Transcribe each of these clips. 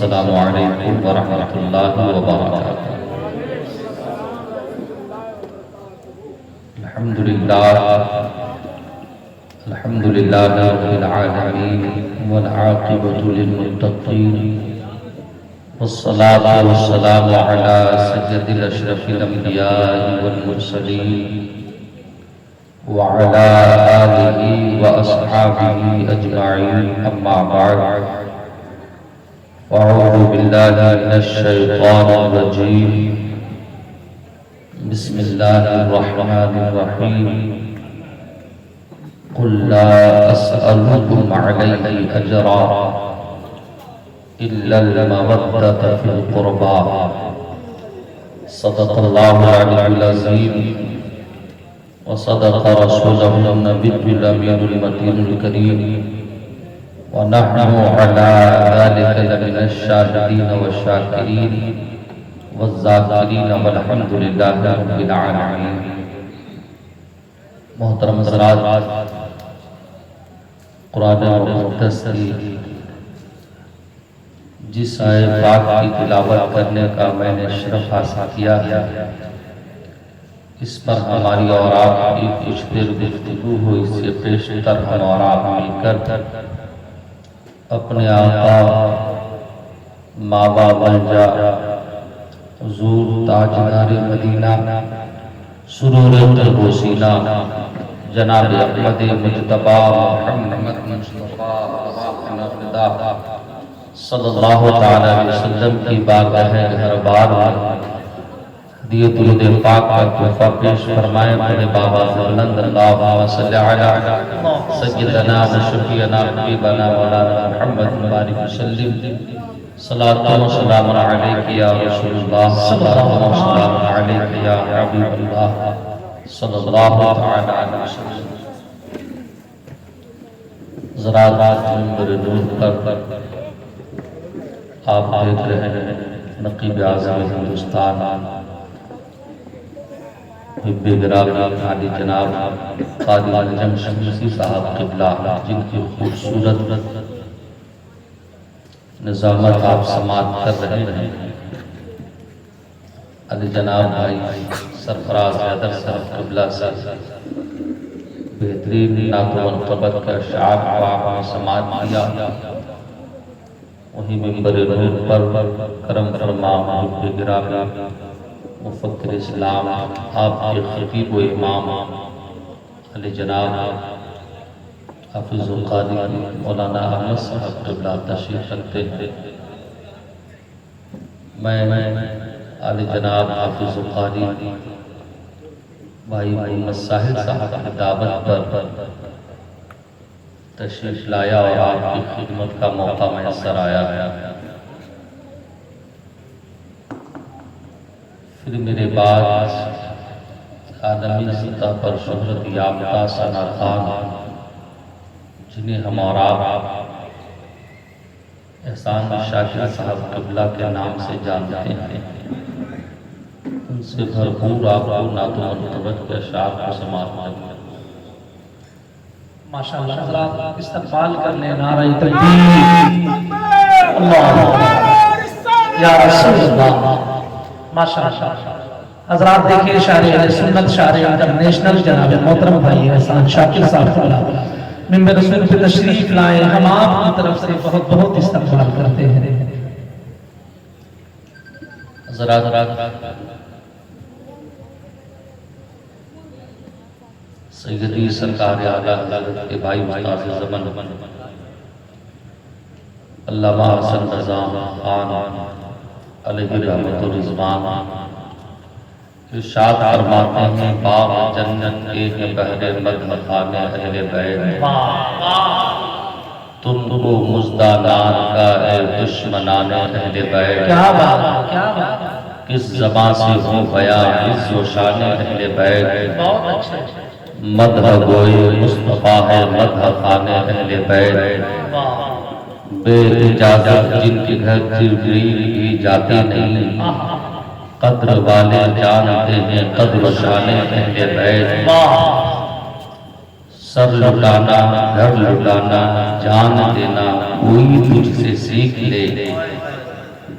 السلام علیکم ورحمۃ اللہ وبرکاتہ۔ الحمدللہ رب العالمین والعاقبۃ للمتقین والصلاة والسلام علی سید الاشرف الانبیاء والمرسلین وعلى آلہ واصحابہ اجمعین، اما بعد اعوذ باللہ من الشیطان الرجیم، بسم اللہ الرحمن الرحیم، قل لا اسألکم علیہ اجرا الا المودۃ فی القربى، صدق اللہ العلی العظیم وصدق رسوله النبی الامین المتین الکریم، ونحن على ذلك لمن الشاهدين والشاكرين والذاكرين والحمد لله رب العالمين۔ محترم حضرات، قرآن مقدس کی جس آیت پاک کی تلاوت کرنے کا میں نے شرف حاصل کیا ہے، اس پر ہماری اور آپ کی کچھ دیر گفتگو ہو، اس سے پیشتر ہم اور آپ مل کر اپنے آقا مابا ملجا حضور تاجدار مدینہ سرور قلب و سینہ جناب احمد مجتبی محمد مصطفیٰ صلی اللہ تعالی علیہ وسلم کی بارگاہ گھربار دیت الد پاک کا تحفہ پیش فرمائے۔ بڑے بابا بلند اللہم صلی علی سیدنا و شفیعنا حبیبنا مولانا محمد مبارک وسلم، صلاۃ و سلام علیک یا رسول اللہ، صلاۃ و سلام علیک یا حبیب اللہ صلی اللہ تعالی علیہ وسلم۔ ذرا منبر نور پر آپ دیکھ رہے ہیں نقیب اعظم ہندوستان حب گرامی عالی جناب قاضی اعظم شمسی صاحب قبلہ، جن کی خوبصورت نظامت آپ سماعت کر رہے ہیں۔ علی جناب بھائی سرفراز حیدر صاحب قبلہ سے بہترین نعت و منقبت کا اشعار کو آپ نے سماعت کیا۔ وہی منبر نور پر کرم فرما حب گرامی مفکر اسلام آپ کے خطیب و امام علی جناب حافظ القاری مولانا احمد صاحب قبلہ تشریف رکھتے ہیں۔ میں علی جناب حافظ القاری بھائی محمد ساحل صاحب کی دعوت پر تشریف لایا اور آپ کی خدمت کا موقع میسر آیا۔ پھر میرے بعد عالمی سطح پر شہرت یافتہ ثنا خان، جنہیں ہم اور آپ احسان شاکر صاحب قبلہ کے نام سے جانتے ہیں، ان سے بھرپور آپ کو نعت و منقبت کے اشعار کو سماعت کریں۔ ماشاءاللہ حضرات استقبال کر لیں، نعرہ تکبیر، اللہ یا رسول اللہ۔ ماشاءاللہ حضرات دیکھیں شاعر اہل سنت، شاعر انٹرنیشنل جناب محترم بھائی احسان شاکر صاحب ممبر رسول پہ تشریف لائے، ہم آپ کی طرف سے بہت بہت استقبال کرتے ہیں۔ حضرات سیدی سرکار اعلیٰ حضرت کے بھائی استاد زمن علامہ حسن رضا خان علیہ رحمت و رضوان ارشاد فرماتے ہیں، باغ جنت کے ہیں بہر مدح خانے اہل بیت، تم کو مزدانان کا اے دشمنان اہل بیت، کیا بات کیا بات، کس زبان سے ہو بیان عز و شان اہل بیت، بہت اچھے مدح گوئے مصطفیٰ ہے مدح خانے اہل بیت، بے اجازت جن کے گھر جبریل بھی جاتے نہیں، قدر والے جانتے ہیں قدر و شان اہل بیت، سر لٹانا گھر لٹانا جان دینا کوئی تجھ سے سیکھ لے،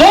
2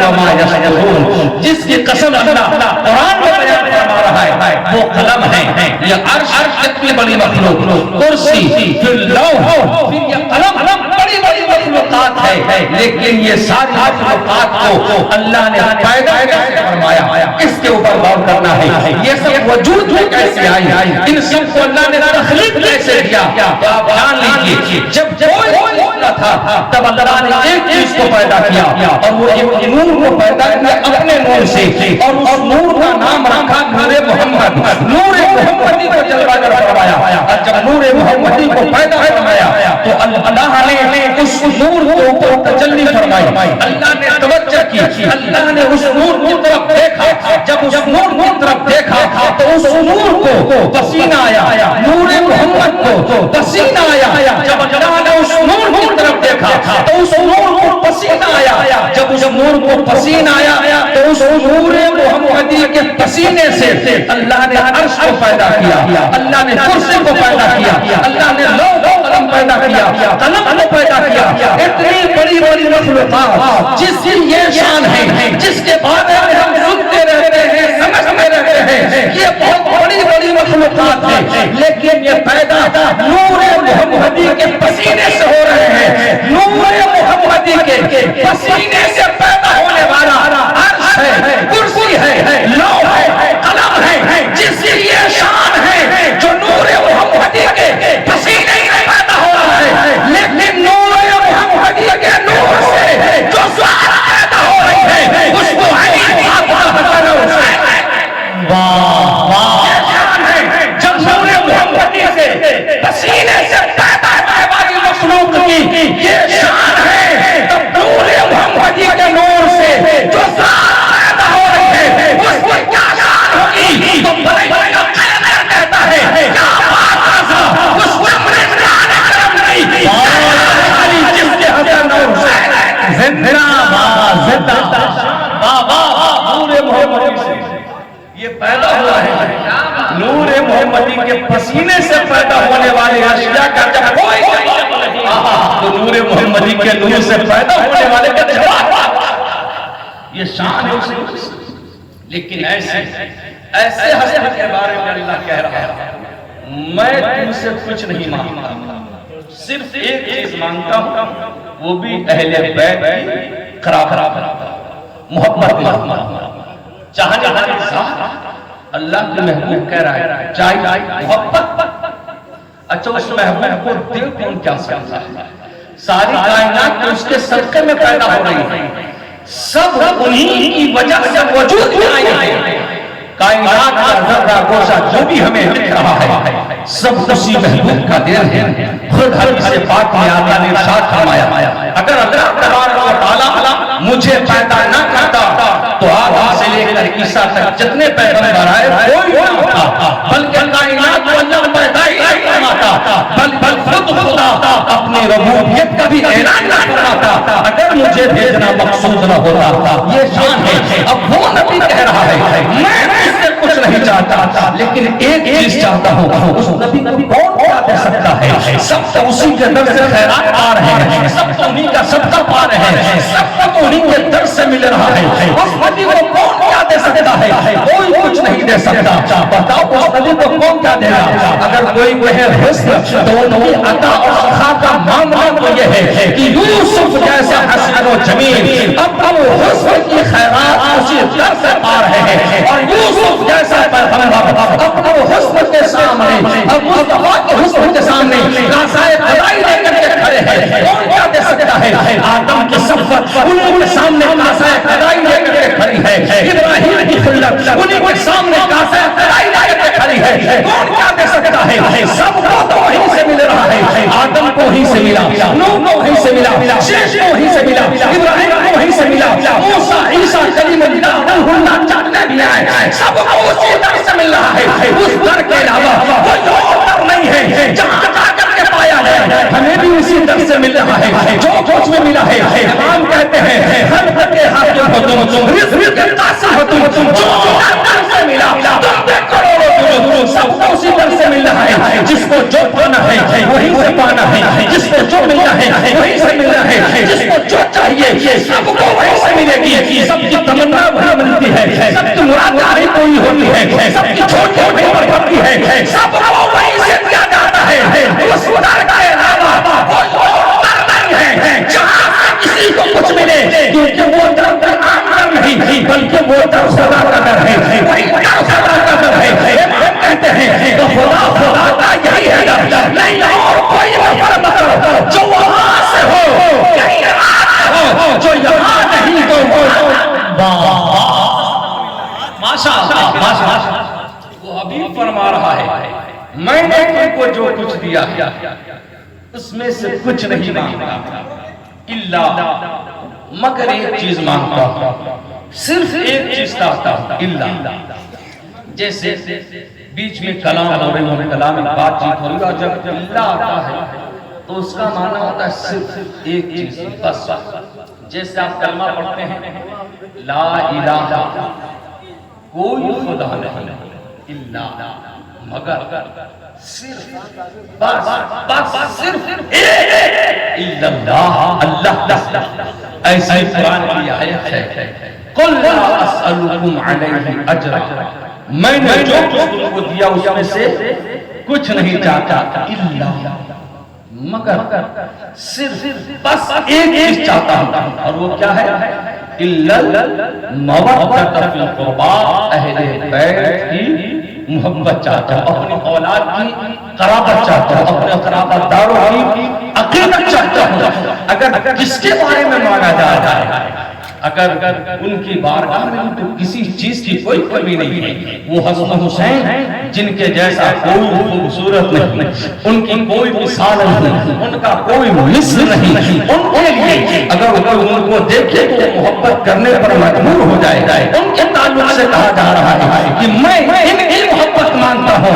وما یسطرون، جس کی قسم اللہ قرآن میں بیان فرما رہا ہے وہ قلم ہے، یہ عرش کتنی بڑی مخلوق، کرسی، پھر لوح، پھر یہ قلم، بڑی بڑی مخلوقات ہے، لیکن یہ ساری مخلوقات کو اللہ نے پیدا کیسے فرمایا، اس کے اوپر غور کرنا ہے۔ یہ سب وجود میں کیسے آئی، ان سب کو اللہ نے تخلیق کیسے کیا، تو آپ جان لیجیے جب کوئی نہ تھا تب اللہ نے ایک چیز کو پیدا کیا اور وہ ایک نور کو پیدا کیا اپنے نور سے، اور اس نور کا نام رکھا نور محمد، نور محمدی کو جلوہ گر فرمایا۔ اور جب نور محمدی کو پیدا فرمایا تو اللہ نے اس نور کے اوپر تجلی فرمائی، اللہ نے توجہ کی، اللہ نے اس نور کی طرف دیکھا، جب اس نور کی طرف دیکھا تو اس نور کو پسینہ آیا، نور محمد کو پسینہ آیا، جب اللہ نے اس نور کی طرف دیکھا تو اس نور کو پسینہ آیا، جب اس نور کو پسینہ آیا تو اس نور محمدی کے پسینے سے اللہ نے عرش کو پیدا کیا، اللہ نے کرسی کو پیدا کیا، اللہ نے لوح و قلم پیدا کیا، قلم کو پیدا کیا، اتنی بڑی بڑی مخلوقات جس کی یہ شان ہے، جس کے بارے میں ہم سنتے رہتے ہیں، سمجھتے رہتے ہیں، یہ بہت بڑی بڑی مخلوقات ہیں، لیکن یہ پیدا نور محمدی کے پسینے سے ہو رہے ہیں، نور محمدی کے پسینے سے پیدا ہونے والا عرش ہے، کرسی ہے، لوح ہے، قلم ہے، جس کی یہ شان ہے جو نور محمدی کے پسینے سے پیدا ہو رہا ہے، لیکن نور محمدی کے نور سے جو ذات پیدا ہو رہی ہے اس کو علی جب نور محمدی سے پسینے سے پیدا ہونے والی مخلوق کی یہ شان ہے، تب نور محمدی کے نور سے جو ذات پیدا ہو رہی ہے اس کی کیا شان ہوگی، تو بڑے بڑے کہتا ہے کیا بات ہے، اس عمر عمران کرم نہیں علی جس کے حضر نور سے زندہ زندہ بابا نور محمدی سے یہ پیدا ہوا ہے، نور محمدی کے پسینے سے پیدا ہونے والے اشیاء کا جب کوئی تو نور محمدی کے نور سے پیدا ہونے والے کا جواب یہ شان ہے، لیکن ایسے ہستی کے بارے میں اللہ کہہ رہا ہے میں تم سے کچھ نہیں مانگتا، صرف ایک چیز مانگتا ہوں، وہ بھی اہل بیت کی قرابت، محبت، چاہنے والی ذات اللہ کے محبوب کہہ رہا ہے چاہیے محبت۔ اچھا اس محبوب کو دل کون کیا سمجھا ہے، ساری کائنات اس کے صدقے میں پیدا ہو رہی ہے، سب انہی کی وجہ سے وجود میں آئی ہے، کائنات کا ذرہ گوشہ جو بھی ہمیں دکھ رہا ہے سب اسی محبوب کا دین ہے۔ خود حدیث سے پاک میں آقا نے ارشاد فرمایا اگر اللہ تبارک و تعالی مجھے پیدا نہ کرتا تو آدم سے لے کر عیسیٰ تک جتنے پیغمبر آئے کوئی نہ ہوتا، بلکہ کائنات کو اللہ پیدا ہی نہیں فرماتا، بل خود خدا اپنی ربوبیت کا بھی اعلان نہ فرماتا اگر مجھے بھیجنا مقصود نہ ہوتا۔ یہ شان ہے۔ اب وہ نبی کہہ رہا ہے میں اس سے کچھ نہیں چاہتا لیکن ایک چیز چاہتا ہوں، اس نبی کون کیا دے سکتا ہے، سب تو اسی کے در سے خیرات پا رہے ہیں، سب تو انہی کا صدقہ پا رہے ہیں، سب تو انہی کے در سے مل رہا ہے، اس نبی کو کون کیا دے سکتا ہے، کوئی کچھ نہیں دے سکتا۔ بتاؤ اس نبی کو کون کیا دے گا؟ اگر کوئی کہے حسن تو نبی عطا اور سخا کا معاملہ تو یہ ہے کہ یوسف جیسا حسن و جمیل اب حسن کی خیرات اسی در سے پا رہے ہیں، اور یوسف جیسا پیغمبر اب حسن کے سامنے، اب مصطفیٰ کے حسن کے سامنے کاسائے خدائی لے کر کے کھڑے ہیں، کون کیا دے سکتا ہے؟ آدم کی صفت انہیں کے سامنے کاسائے خدائی لے کر کے کھڑی ہے، ابراہیم کی خلت انہیں کے سامنے کاسائے خدائی لے کر کے کھڑی ہے، کون کیا دے سکتا ہے؟ سب کو تو وہیں سے مل رہا ہے، آدم کو وہیں سے ملا، نوح کو وہیں سے ملا، شیش کو وہیں سے ملا، ابراہیم کو وہیں سے ملا، موسیٰ عیسیٰ کلیم اللہ روح اللہ چاہتے بھی آئے، سب کو اسی در سے مل رہا ہے، اس در کے علاوہ کوئی اور در نہیں ہے جہاں جا کر کے پایا ہے، ہمیں بھی اسی در سے مل رہا ہے جو کچھ میں ملا ہے۔ امام کہتے ہیں خلق کے حاکم ہو تم، رزق کے قاسم ہو تم، جو در سے ملا تم پہ کروڑوں درود، سب کو اسی در سے مل رہا ہے، جس کو جو پانا ہے وہیں سے پانا ہے، جس کو جو ملنا ہے وہیں سے ملنا ہے، جس کو جو چاہیے سب کو وہیں سے ملے گی، سب اس میں سے کچھ نہیں مانگتا الا مگر ایک چیز مانگتا، صرف ایک چیز چاہتا الا. جیسے بیچ میں کلام ہو رہی ہوں، کلام بات چیت ہو رہی ہے، اور جب الا آتا ہے تو اس کا معنی ہوتا ہے صرف ایک چیز بس. جیسے آپ کلمہ پڑھتے ہیں لا الہ کوئی خدا نہیں الا مگر صرف بس صرف الا اللہ اللہ. ایسی قرآن کی آیت ہے قل لا اسألکم علیہ اجرا، میں نے جو تم کو دیا اس میں سے کچھ نہیں چاہتا الا مگر صرف بس ایک چیز چاہتا ہوں، اور وہ کیا ہے؟ الا المودۃ فی القربى، اہل بیت کی محبت چاہتا ہوں، اپنی اولاد کی قرابت چاہتا ہوں، اپنے قرابت داروں کی عقیدت چاہتا ہوں. اگر جس کے بارے میں مانگا جا رہا ہے، اگر ان کی بارگاہ میں تو کسی چیز کی کوئی کمی نہیں ہے. وہ حسن حسین جن کے جیسا کوئی خوبصورت نہیں، ان کی کوئی مثال نہیں، ان کا کوئی مثل نہیں. ان کے لیے اگر کوئی ان کو دیکھے تو محبت کرنے پر مجبور ہو جائے. ان کے تعلق سے کہا جا رہا ہے کہ میں ان کی محبت مانتا ہوں.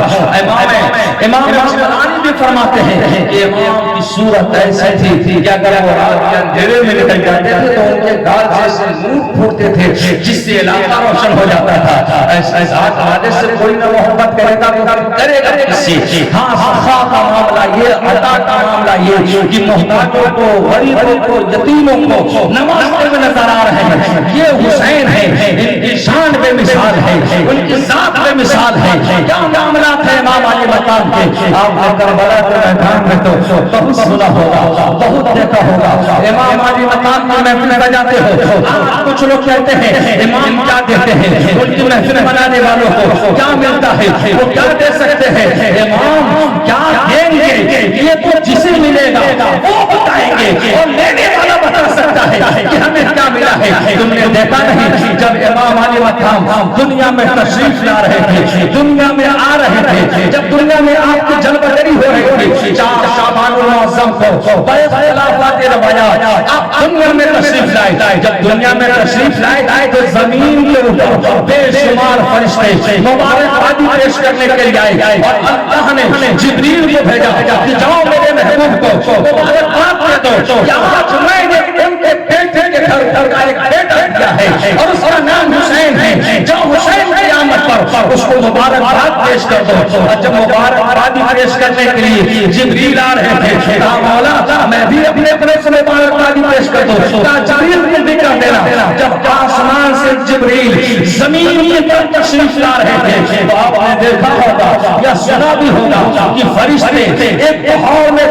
امام شمعانی بھی فرماتے ہیں کہ امام کی صورت ایسی تھی کہ اگر وہ رات کے اندھیرے میں نکل جاتے تھے تو ان کے گال سے نور پھوٹتے تھے جس سے علاقہ روشن ہو جاتا تھا. ایسے ذات والے سے کوئی نہ محبت کرے گا تو کرے گا کسی. ہاں سخا کا معاملہ یہ، عطا کا معاملہ یہ کہ محتاجوں کو، غریبوں کو، یتیموں کو نوازتے ہوئے نظر آ رہے ہیں. یہ حسین ہے، ان کی شان بے مثال ہے، ان کی ذات بے مثال ہے. کیا معاملات ہے امام علی مقام کے. آپ کربلا کے میدان میں تو بہت سنا ہوگا، بہت دیکھا ہوگا. امام علی مقام کی محفل بجاتے ہو، کچھ لوگ کہتے ہیں امام کیا دیتے ہیں، ان کی محفل بنانے والوں کو کیا ملتا ہے، وہ کیا دے سکتے ہیں. امام کیا دیں گے یہ تو جسے ملے گا وہ بتائیں گے، اور لینے والا بتا سکتا ہے کہ ہمیں کیا ملا ہے. تم نے دیکھا نہیں جب امام علی مقام دنیا میں تشریف لا رہے تھے، دنیا میں آ رہے تھے، جب دنیا میں آپ کی جلوہری ہو رہی تھی 4 شعبان المعظم کو بیض خلافات روایات آپ دنیا میں تشریف لائے. جب دنیا میں تشریف لائے تو زمین کے اوپر بے شمار فرشتے مبارکبادی پیش کرنے کے لیے آئے، اور اللہ نے جبریل کو بھیجا کہ جاؤ میرے محبوب کو مبارکباد دے دو. آج میں نے ان کے بیٹے کے گھر کا ایک بیٹا دیا ہے اور اس کا نام حسین ہے. جو حسین کی آمد پر اس کو مبارکباد پیش کر دو. اور جب مبارکبادی پیش کرنے کے لیے جبریل آ رہے تھے، کہا مولا میں بھی اپنے طرف سے مبارکبادی پیش کر دوں. جبریل کو بھی کر دینا. جب آسمان سے جبریل زمین کی طرف تشریف لا رہے تھے تو آپ نے دیکھا ہوگا یا سنا بھی ہوگا کہ فرشتے ایک پہاڑ میں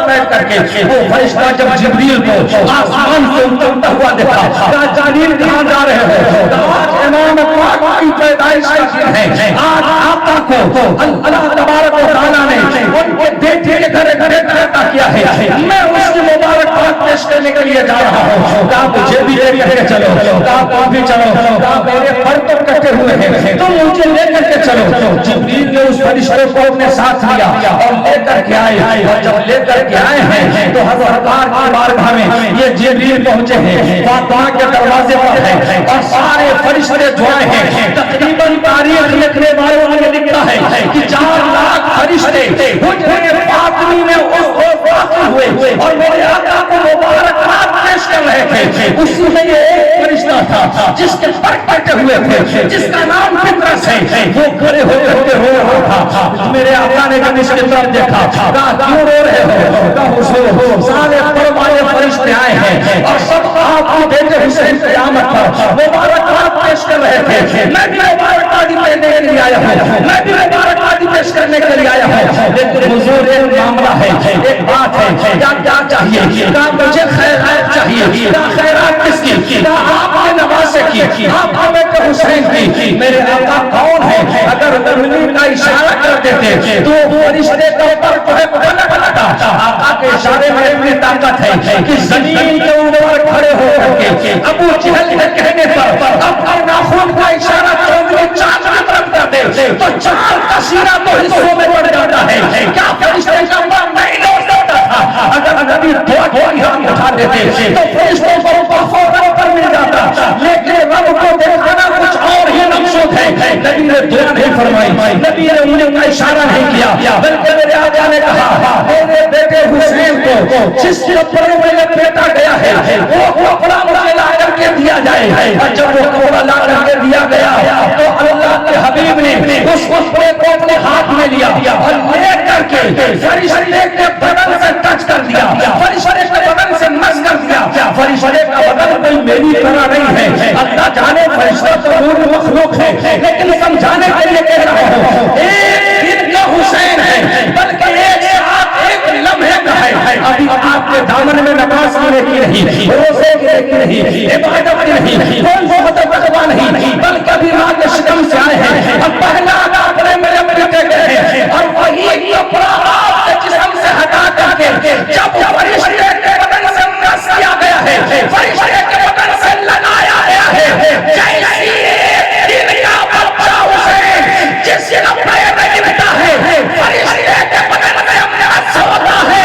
بیٹھ کر کے وہ فرشتہ جب جبریل کو آسمان سے اترتا ہوا دیکھا، کہا جبریل کہاں جا رہے ہو؟ آج امام پاک کی پیدائش کا دن ہے. آج آقا کو اللہ تبارک و تعالیٰ نے ان کے بیٹے کے گھر عطا کیا ہے. میں اس کی مبارکباد پیش کرنے کے لیے جا رہا ہوں. کہا مجھے بھی لے کر کے چلو، کہا تم بھی چلو. کہا میرے پر تو کٹے ہوئے ہیں، تم مجھے لے کر کے چلو. جبریل نے اس فرشتے کو اپنے ساتھ لیا اور لے کر کے آئے. اور جب لے کر کے آئے ہیں تو حضرت کی بارگاہ میں یہ جبریل پہنچے ہیں، فاطمہ کے دروازے پر ہے اور سارے فرشتے جو آئے ہیں. تقریباً تاریخ لکھنے والوں نے لکھا ہے کہ 4 لاکھ فرشتے حجرے فاطمی میں اس کو داخل ہوئے اور میرے آقا کو مبارکباد پیش کر رہے تھے. اسی میں یہ ایک فرشتہ تھا جس کے پر کٹے ہوئے تھے، جس کا نام پطرس ہے. وہ کھڑے ہو کر رو رہا تھا. میرے آقا نے جب اس کی طرف دیکھا، کہا کیوں رو رہے ہو؟ کہا حضور سارے پر والے فرشتے آئے ہیں اور سب آپ کے بیٹے حسین کی آمد پر مبارکباد پیش کر رہے تھے. میں بھی مبارکبادی دینے کے لیے آیا ہوں، میں بھی مبارکبادی پیش کرنے کے لیے آیا ہوں. لیکن حضور ایک معاملہ ہے، ایک بات ہے. کیا چاہیے؟ کہا مجھے خیرات چاہیے. کہا خیرات کس کی؟ کہا آپ کے نواسے کی، آپ کے بیٹے حسین کی. میرے آقا کون ہے؟ اگر انگلی کا اشارہ کر دیتے تو فرشتے کا اوپر پلٹتا. آقا کے اشارے میں اتنی طاقت ہے کہ زمین کے اوپر کھڑے ہو کر کے ابو جہل کے کہنے پر اپنے ناخن کا اشارہ کرو چاند کی طرف کر دے تو چاند کا سینہ تو حصوں میں بڑھ جاتا ہے. کیا فرشتے کا پر نہیں لوٹ دکھاتے تھے تو فرشتوں کو فوراً پر مل جاتا، لیکن رب کو دکھانا کچھ اور ہی مقصود ہے۔ نبی نے دعا نہیں فرمائی، نبی نے انہیں کا اشارہ نہیں کیا، بلکہ میرے آقا نے کہا میرے بیٹے حسین کو جس کپڑے میں لپیٹا گیا ہے وہ کپڑا مجھے لا کر کے دیا جائے۔ اور جب وہ کپڑا لا کر کے دیا گیا تو اللہ کے حبیب نے اس کپڑے کو اپنے ہاتھ میں لیا اور لے کر کے فرشتے کے بدن سے ٹچ کر دیا، فرشتے کے بدن سے مس کر دیا۔ فرشتے کا بدن کوئی میری طرح نہیں ہے، اللہ جانے فرشتہ تو نور مخلوق ہے، لیکن سمجھانے کے لیے کہہ رہا ہوں ایک دن کا حسین ہے، بلکہ ایک ساتھ ایک لمحے کا ہے۔ ابھی آپ کے دامن میں نماز کی نیکی نہیں، روزے کی نیکی نہیں، عبادت کی نہیں، کوئی بہت تقویٰ نہیں، بلکہ ابھی ماں کے شکم سے آئے ہیں اور پہلا کپڑے میرے ملتے گئے ہیں اور وہی کپڑا آپ کے جسم سے ہٹا کر کے جب فرشتے کے بدن سے مس کیا گیا ہے، فرشتے کے بدن سے لگایا گیا ہے، جیسی ایک دن کا بچہ حسین جس کپڑے میں گرتا ہے فرشتے کے بدن میں مس ہوتا ہے۔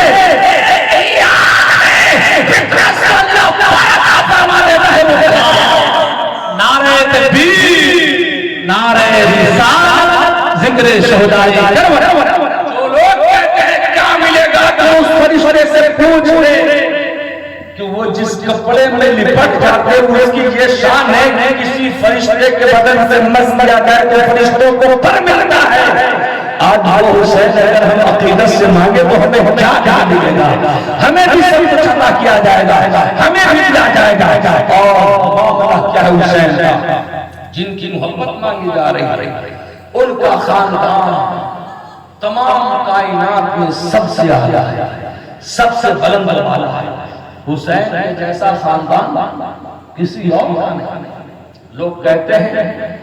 نعرہ تکبیر، نعرہ رسالت، ذکر شہداء کربلا۔ جو لوگ کہتے ہیں کیا ملے گا تو اس فرشتے سے پوچھ لے کہ وہ جس کپڑے میں لپٹ جاتے ہیں اس کی یہ شان ہے کہ کسی فرشتے کے بدن سے مس کیا جائے تو فرشتوں کو پر ملتا ہے۔ آج وہ حسین اگر ہم عقیدت سے مانگے تو ہمیں کیا کیا ملے گا؟ ہمیں بھی سب کچھ عطا کیا جائے گا، ہمیں بھی دیا جائے گا۔ اور کیا حسین کا جن کی محبت مانگی جا رہی ہے ان کا خاندان تمام کائنات میں سب سے اعلیٰ ہے، سب سے بلند والا ہے۔ حسین کے جیسا خاندان کسی اور کا نہیں۔ لوگ کہتے ہیں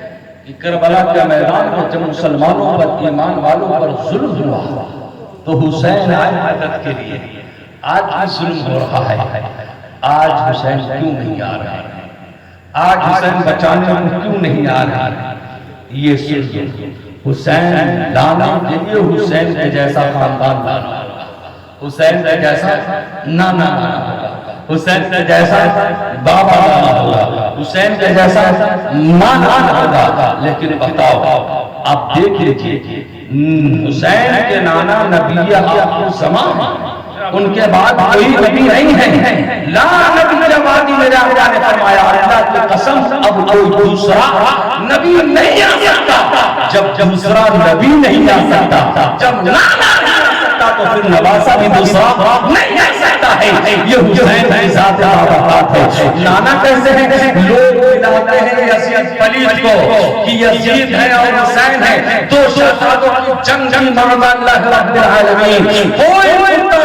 کہ کربلا کے میدان میں جب مسلمانوں پر ایمان والوں پر ظلم ہوا تو حسین آئے مدد کے لیے۔ آج بھی ظلم ہو رہا ہے، آج حسین کیوں نہیں آ رہا ہے؟ آج حسین بچانے میں کیوں نہیں آ رہا ہے؟ یہ سنیے، حسین لانے کے لیے حسین کے جیسا خاندان لانا ہوگا، حسین کے جیسا نانا لانا ہوگا، حسین کے جیسا بابا لانا ہوگا، حسین کے جیسا ماں لانا ہوگا۔ لیکن بتاؤ آپ دیکھ لیجئے حسین کے نانا نبی آخر زمان ان کے بعد کوئی نبی نہیں ہے، لا نبی جوادی میرے آقا نے فرمایا اللہ کی قسم اب کوئی دوسرا نبی نہیں آ سکتا۔ جب دوسرا نبی نہیں آ سکتا، جب نانا نہیں آ سکتا تو پھر نواسا بھی دوسرا نہیں آ سکتا ہے۔ یہ حسین کی ذات بابات ہے۔ نانا کیسے ہیں؟ لوگ ملاتے ہیں یزید پلید کو کہ یزید ہے اور حسین ہے، دو شہزادوں کی جنگ مرد اللہ رب العالمین، کوئی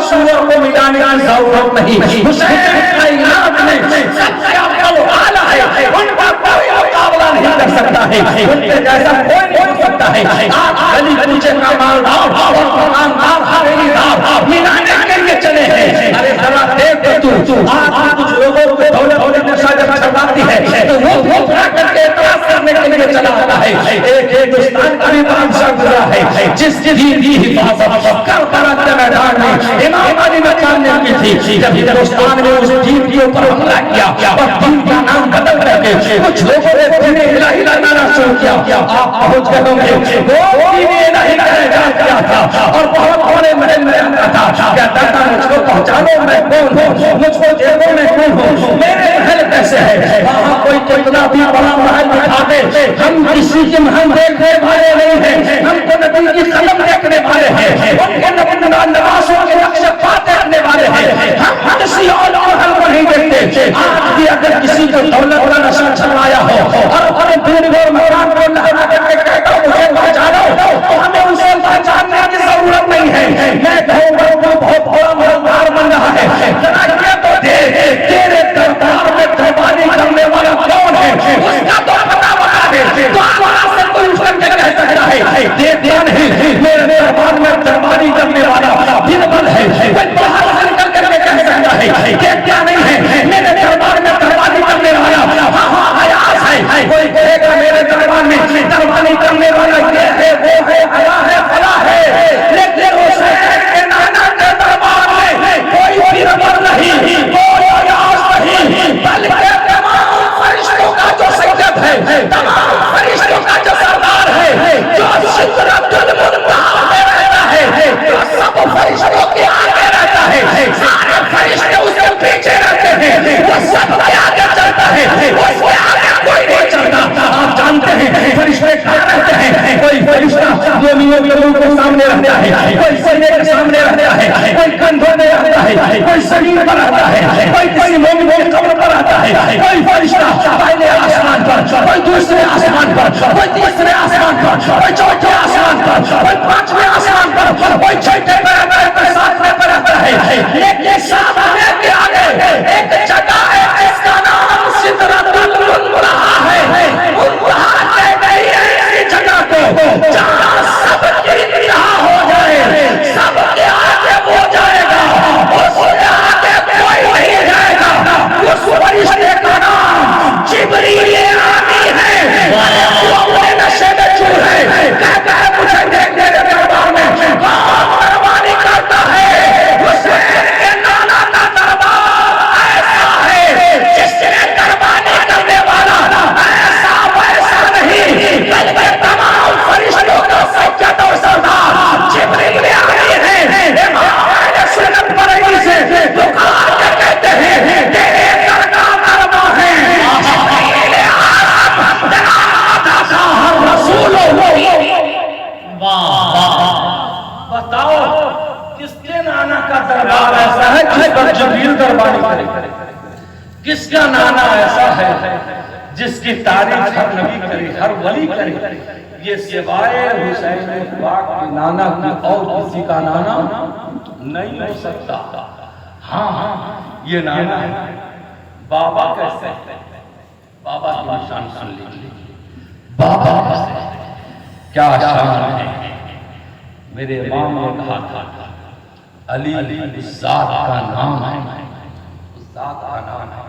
سور کو ملانے کی ضرورت نہیں۔ حسین کائنات میں سب سے افضل اعلیٰ ہے، ان کا کوئی مقابلہ نہیں کر سکتا ہے، ان کے جیسا کوئی نہیں ہو سکتا ہے۔ آپ علی کوچے کا مالدار اور قرآندار حویلی دار ملانے کے لیے چلے ہیں۔ ارے ذرا دیکھ تو آج کچھ لوگوں کو دولت نشہ جب چھپاتی ہے تو وہ بھوکھا کر کے اعتراض کرنے کے لیے چلا آتا ہے۔ ایک ہندوستان کا بھی بادشاہ گزرا ہے جس کی حفاظت کربلا کے میدان میں امام علی نے کرنے کی تھی۔ جب ہندوستان نے اس دین کے اوپر حملہ کیا اور دین کا نام بدل کر کے کچھ لوگوں نے دین الہی لانا شروع کیا، آپ پہنچ گئے ہوں گے وہ دین الہی کا اعلان کیا تھا اور بہت بڑے محل میں رہتا تھا کہ دادا مجھ کو پہچانو میں کون ہوں، مجھ کو دیکھو میں کون ہوں، میرے محل کیسے ہے؟ وہاں کوئی اتنا بھی بڑا محل دکھا دے، ہم کسی کے محل دیکھنے والے نہیں ہیں، ہم تو نبی کی قدم دیکھنے والے ہیں، ان کے نبی نوازوں کے نقش پات دیکھنے والے ہیں، ہم کسی اور محل کو نہیں دیکھتے۔ آج بھی اگر کسی کو دولت کا نشہ چھڑایا ہو اور اپنے دین اور مکان کو لہرا کر کے کہتا ہوں مجھے پہچانو تو ہمیں اسے پہچاننے کی ضرورت نہیں ہے۔ میں کہوں گا وہ بہت بڑا مالدار بن رہا ہے، ذرا یہ تو دے تیرے دربار میں درباری کرنے والا کون ہے اس کا تو پتا بتا دے، تو آواز سے کوئی اس کہہ سکتا ہے دیکھتا نہیں میرے دربار میں درباری کرنے والا بن ہے ہے، کوئی زمین پر آتا ہے، کوئی کسی مومن کی قبر پر آتا ہے، کوئی فرشتہ پہلے آسمان پر، کوئی دوسرے آسمان پر، کوئی تیسرے آسمان پر، کوئی چوتھے آسمان پر، کوئی پانچویں آسمان پر، کوئی چھٹے پر ساتویں پر آتا ہے، لیکن ساتویں کے آگے ایک جگہ ہے جس کا نام سدرۃ المنتہا ہے۔ منتہا کہتے ہیں ایسی جگہ کو جہاں سب کی انتہا ہو جائے، سب کے آگے وہ جائے گا، اس کے آگے کوئی نہیں جائے گا۔ اس فرشتے کا نام جبریل امین ہے، وہ اپنے نشے میں چور ہے، کہتا ہے مجھے دیکھ میرے دربار میں کون قربانی کرتا ہے۔ حسین کے نانا کا دربار ایسا ہے جس نے قربانی کرنے والا ایسا ویسا نہیں، بلکہ تمام فرشتوں کا سجدہ و سردار جبریل امین ہے۔ امام اہل سنت برئی سے پکار کے کہتے ہیں تیرے در کا دربہ ہے جبریل اعظم جناب اطہر رسول اللہ۔ بتاؤ کس کے نانا کا دربار ایسا ہے جس پر جبریل قربانی کرے؟ کس کا نانا ایسا ہے جس کی تعریف ہر نبی کرے، ہر ولی کرے؟ یہ سوائے حسین پاک کے نانا کی اور کسی کا نانا نہیں ہو سکتا۔ ہاں یہ نانا ہے۔ بابا کیسے ہے؟ بابا کی شان سن لیجیے۔ بابا کیسے ہے؟ کیا شان ہے؟ میرے امام نے کہا تھا علی ذات کا نام ہے، ذات کا نام ہے۔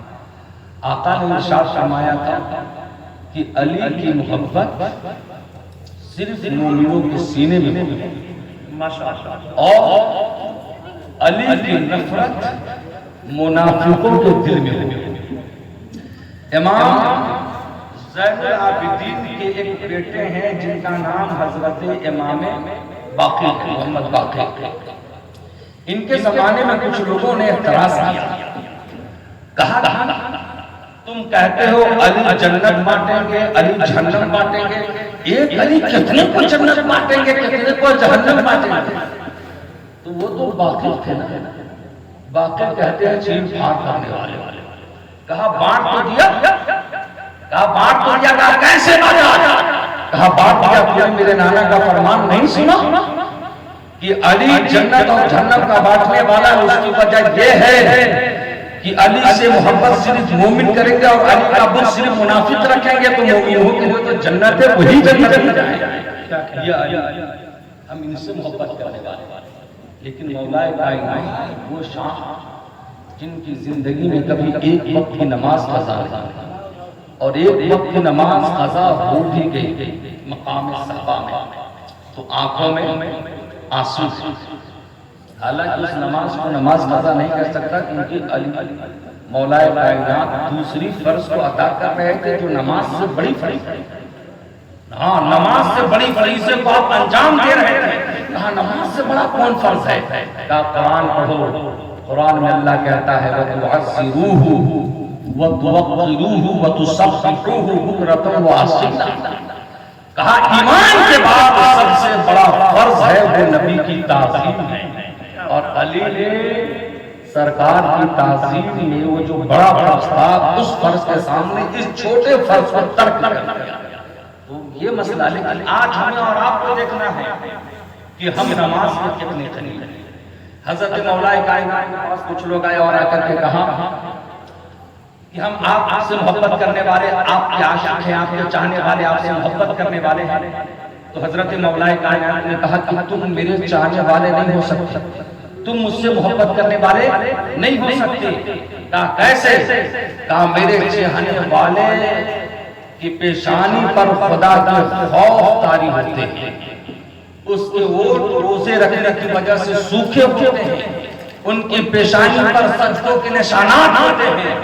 آقا نے ارشاد فرمایا تھا کہ علی کی محبت صرف مومنوں کے سینے میں اور علی کی نفرت منافقوں کے دل میں ہوگی۔ امام زین العابدین کے ایک بیٹے ہیں جن کا نام حضرت امام باقر محمد باقر۔ ان کے زمانے میں کچھ لوگوں نے اعتراض کیا، کہا تم کہتے ہو علی جنت بانٹیں گے، علی جہنم بانٹیں گے، ایک علی کتنے کو جنت بانٹیں گے، کتنے کو جہنم بانٹیں گے؟ تو وہ تو باقر تھے نا، باقر کہتے ہیں چین پھاڑ کرنے والے۔ کہا بانٹ تو دیا، کہا بانٹ تو دیا، کہا کیسے بانٹا؟ کہا بانٹ دیا، تم نے میرے نانا کا فرمان نہیں سنا کہ علی جنت اور جہنم کا بانٹنے والا ہے؟ اس کی وجہ یہ ہے کہ علی سے محبت صرف مومن کریں گے اور علی کا بغض صرف منافق رکھیں گے تو مومنوں کے لیے تو جنت ہے، وہی جنت میں جائیں گے۔ یہ علی ہم ان سے محبت کرنے والے، لیکن مولا کائنات وہ شان جن کی زندگی میں کبھی ایک وقت کی نماز قضا نہیں اور ایک وقت کی نماز قضا ہو بھی گئی مقام صحابہ میں تو آنکھوں میں آنسو، حالانکہ اس نماز کو نماز قضا نہیں کر سکتا کیونکہ علی مولا کائنات دوسری فرض کو ادا کر رہے تھے جو نماز سے بڑی فرض ہے۔ ہاں نماز سے بڑی فریضے کو آپ انجام دے رہے تھے، کہا نماز سے بڑا کون فرض ہے؟ کہا قرآن پڑھو، قرآن میں اللہ کہتا ہے وَتُعَزِّرُوهُ وَتُوَقِّرُوهُ وَتُسَبِّحُوهُ بُكْرَةً وَأَصِيلًا۔ کہا ایمان کے بعد سب سے بڑا فرض ہے وہ نبی کی تعظیم ہے، اور علی نے سرکار کی تعظیم میں وہ جو بڑا فرض تھا اس فرض کے سامنے اس چھوٹے فرض کو ترک کر دیا۔ تو یہ مسئلہ، لیکن آج ہمیں اور آپ کو دیکھنا ہے کہ ہم نماز کے کتنے قریب ہیں۔ حضرت مولا کائنات کے پاس کچھ لوگ آئے اور آ کر کے کہا کہ ہم آپ سے محبت کرنے والے، آپ کے عاشق ہیں، آپ کے چاہنے والے، آپ سے محبت کرنے والے ہیں۔ تو حضرت مولا کائنات نے کہا کہ تم میرے چاہنے والے نہیں ہو سکتے، تم مجھ سے محبت کرنے والے نہیں ہو سکتے۔ کہا کیسے؟ کہا میرے چاہنے والے کی پیشانی پر خدا کے خوف طاری ہوتے ہیں، اس کے ووٹ روزے رکھنے کی وجہ سے سوکھے ہوتے ہیں، ان کی پیشانی پر سجدوں کے نشانات ہوتے ہیں۔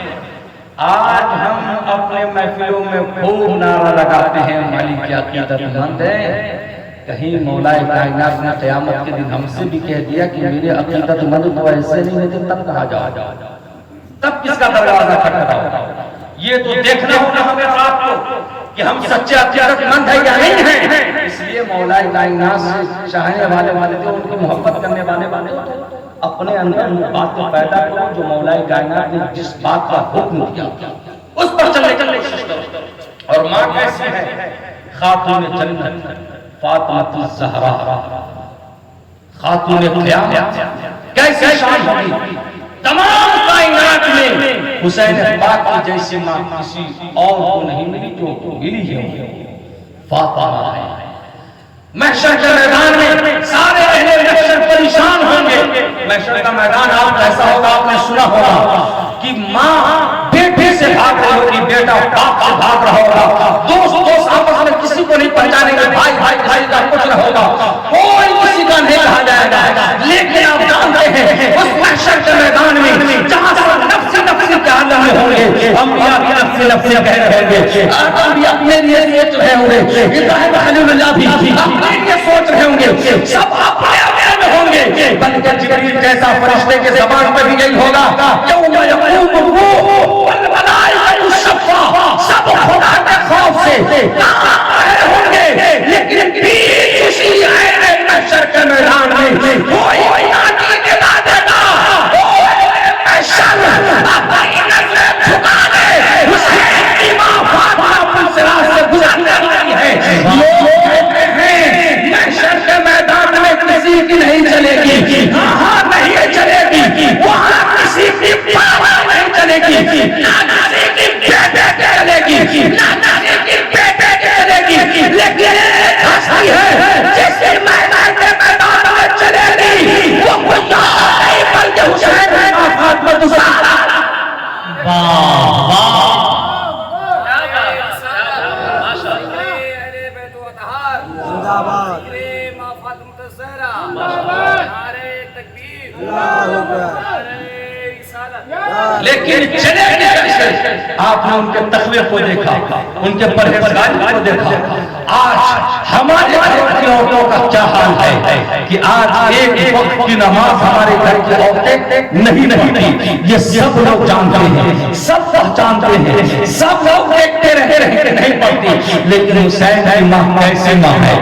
آج ہم اپنے محفلوں میں خوب نعرہ لگاتے ہیں علی کی عقیدت مند ہیں، کہیں مولا کائنات نے قیامت کے دن ہم سے بھی کہہ دیا کہ میرے عقیدت مند تو ایسے نہیں ہوتے، تب کہا جاؤ، تب کس کا دروازہ کھٹکھٹاؤ؟ یہ تو دیکھنا ہوگا ہمیں آپ کو کہ ہم سچے عقیدت مند ہیں یا نہیں ہیں۔ اس لیے مولا کائنات سے چاہنے والے تھے، ان کی محبت کرنے والے تھے، اپنے اندر وہ بات کو پیدا کرو جو مولا کائنات نے جس بات کا حکم کیا اس پر چلنے کی کوشش کرو۔ اور ماں کیسی ہے؟ خاتون جنت فاطمہ الزہرا، خاتون قیامت، کیسے شان ہوگی تمام کائنات میں حسین پاک کی جیسی ماں کسی اور کو نہیں ملی جو ملی ہے فاطمہ ہے۔ محشر کے میدان میں سارے اہل محشر پریشان ہوں گے۔ محشر کا میدان آپ ایسا ہوگا، آپ نے سنا ہوگا کہ ماں بیٹے سے بھاگ رہی ہوگی، بیٹا باپ سے بھاگ رہا ہوگا، دوست آپس میں کسی کو نہیں پہچانیں گے، بھائی بھائی کا کچھ نہ ہوگا، کوئی کسی کا نہیں کہا جائے گا۔ لیکن آپ جانتے ہیں اس محشر کے میدان میں جہاں سب نفسی کے عالم میں ہوں گے، انبیاء بھی نفسی کہہ رہے ہوں گے، انبیاء اپنے لیے سوچ رہے ہوں گے، ابراہیم خلیل اللہ بھی اپنے لیے سوچ رہے ہوں گے، سب اپنے میں ہوں گے، بلکہ جبریل جیسا فرشتے کے زبان پہ بھی یہی ہوگا، یوم یقوم الروح والملائکۃ صفا، سب خدا کے خوف سے رہے ہوں گے، لیکن بیچ اسی عین محشر کے میدان میں کوئی نادی ندا دے گا، محشر اپنی نظریں جھکا دے، حسین کی ماں فاطمہ پلسرا سے گزرنے والی ہے۔ لوگ کہتے ہیں محشر کے میدان میں کسی کی نہیں چلے گی، ہاں نہیں چلے گی، وہاں کسی کی پاور نہیں چلے گی، نہ کسی کی بیٹے چلے گی، نہ کسی کی بیٹے چلے گی، لیکن ایک ہستی ہے جس کی میدان کے میدان میں چلے گی، وہ کوئی اور نہیں بلکہ حسین ہے فاطمہ الزہرا۔ لیکن چلے گی کیسے؟ آپ نے ان کے تقوی کو دیکھا، ان کے پرہیزگاری کو دیکھا۔ آج ہمارے گھر کی عورتوں کا کیا حال ہے کہ آج ایک وقت کی نماز ہمارے گھر کی عورتیں نہیں، یہ سب لوگ جانتے ہیں، سب پہچانتے ہیں، سب لوگ دیکھتے رہتے ہیں کہ نہیں پڑھتی، لیکن حسین کی ماں کیسے ماں ہے؟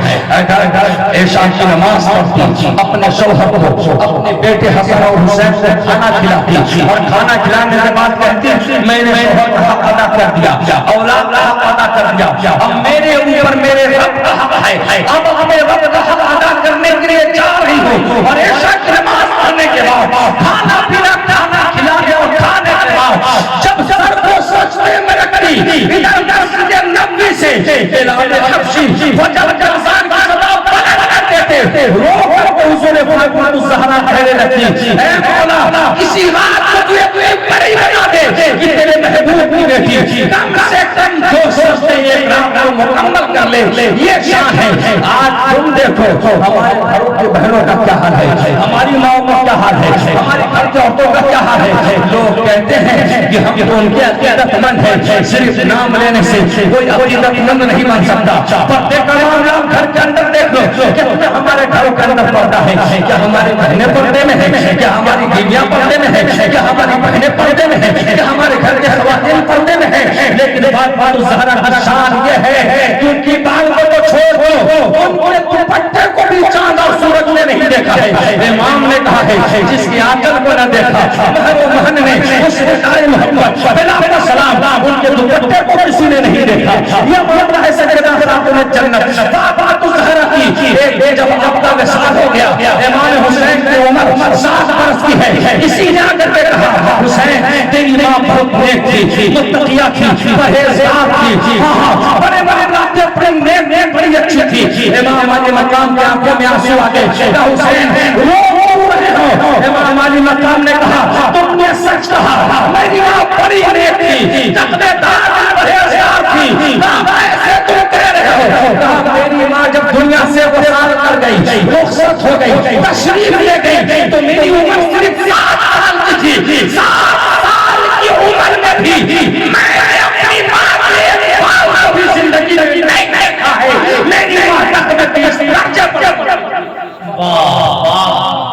عشاء کی نماز پڑھتی، اپنے شوہر کو، اپنے بیٹے حسن اور حسین کو کھانا کھلاتی، اور کھانا کھلانے کے بعد کہتی میں نے شوہر کا حق ادا کر دیا، اولاد کا حق ادا کر دیا، اب میرے اوپر میرے رب کا حق ہے، اب اپنے رب کا حق ادا کرنے کے لیے جا رہی ہوں۔ اور عشاء کی نماز پڑھنے کے بعد کھانا پینا کھلا کے اور کھانے کے بعد جب سر کو سجدے میں رکھتی، ادھر مسجد نبوی سے بلال حبشی وہ جب جلسان کا صدا بلند کرتے تھے، رو کر کے حضور فاطمہ الزہرا کہنے لگتی، اے مولا کسی رات کو تو بڑی بنا دے کہ تیرے محبوب کی بیٹی کم سے کم 2 سجدے ایک رات کو مکمل کر لے، یہ شان ہے۔ آج تم دیکھو ہمارے گھروں کی بہنوں کا کیا حال ہے، ہماری ماؤں کا کیا حال ہے، ہمارے گھر کی عورتوں کا کیا حال ہے۔ لوگ کہتے ہیں کہ ہم تو ان کے عقیدت مند ہیں، صرف نام لینے سے کوئی عقیدت مند نہیں بن سکتا۔ پردے کا معاملہ گھر کے اندر دیکھ لو، کتنا ہمارے گھروں کے اندر پردہ ہے، کیا ہماری بہنیں پردے میں ہیں، کیا ہماری بیویاں پردے میں ہیں، کیا ہماری بہنیں پردے میں ہیں، کیا ہمارے گھر کے خواتین پردے میں ہیں۔ لیکن فاطمہ الزہرا کا شان یہ ہے کہ ان کی بال کو تو چھوڑ دو، ان کے دوپٹے کو بھی چاند اور سورج نے نہیں دیکھا ہے۔ امام نے کہا ہے جس کی آنچل کو نہ دیکھا، مہر و مہن نے اس رسائے محمد بلا سلام ان کے دوپٹے کو کسی نے نہیں دیکھا۔ یہ معاملہ ہے سیدہ خاتون جنت فاطمہ الزہرا کی۔ ایک جب آپ کا وصال ہو گیا، امام حسین کی عمر 7 برس کی ہے، اسی نے آ کر کے کہا حسین تیری ماں بہت نیک تھی، متقیہ تھی، پرہیزگار تھی، بڑے بڑے راستے اپنے نیک بڑی اچھی تھی۔ امام علی مقام کی آنکھوں میں آنسو آ گئے، کہا حسین رو رہے ہو؟ امام علی مقام نے کہا تم نے سچ کہا، میری ماں بڑی نیک تھی، تقوی دار پرہیزگار تھی، ایسے تم کہہ رہے ہو؟ کہا میری ماں جب دنیا سے وصال کر گئی، رخصت ہو گئی، تشریف لے گئی، تو میری عمر صرف 7 سال کی تھی۔ 7 سال کی عمر میں بھی میں اپنی ماں کے فال کو بھی زندگی نہیں دیکھا ہے۔ میری ماں تقوی کی اس درجے پر